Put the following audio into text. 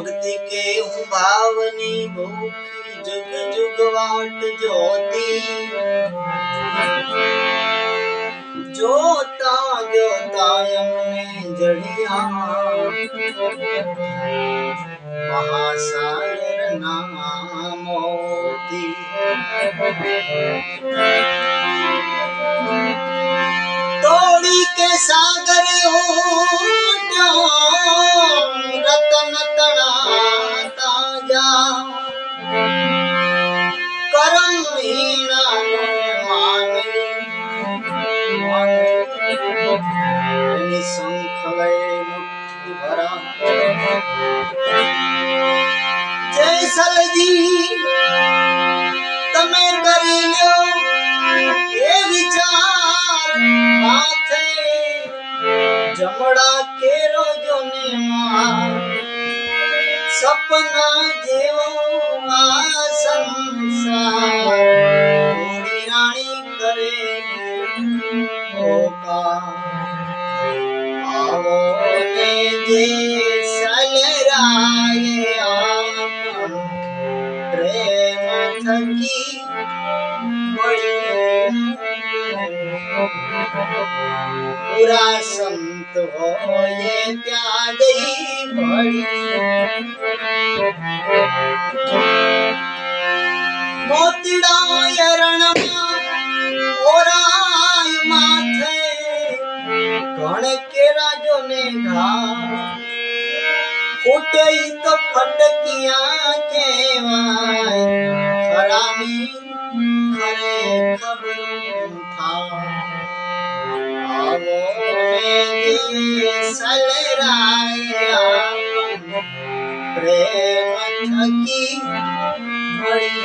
भक्ति के हूँ भावनी भूखी जुग जुग वाट जोती जोता जोता यमुने जड़िया महासागर नामोती तोड़ी के सागर रतन तड़ाता जा करम हीना माने संखले मुट्ठी भरा जैसल जी तमे करी लो ये विचार माथे जमड़ा के रोजो ने मार सपना जेवो संसार थोड़ी रानी करे ओका आवो ने जे सलराए आपन प्रेम थकी बड़ी पूरा संत हो ये त्यागी बड़ी मोतीड़ा यरण ओराय माथे कण के राजो ने घा फूटे तो फटकिया केवाय खरामी खरे खबर था आवो ने सलराया प्रेम थकी बड़ी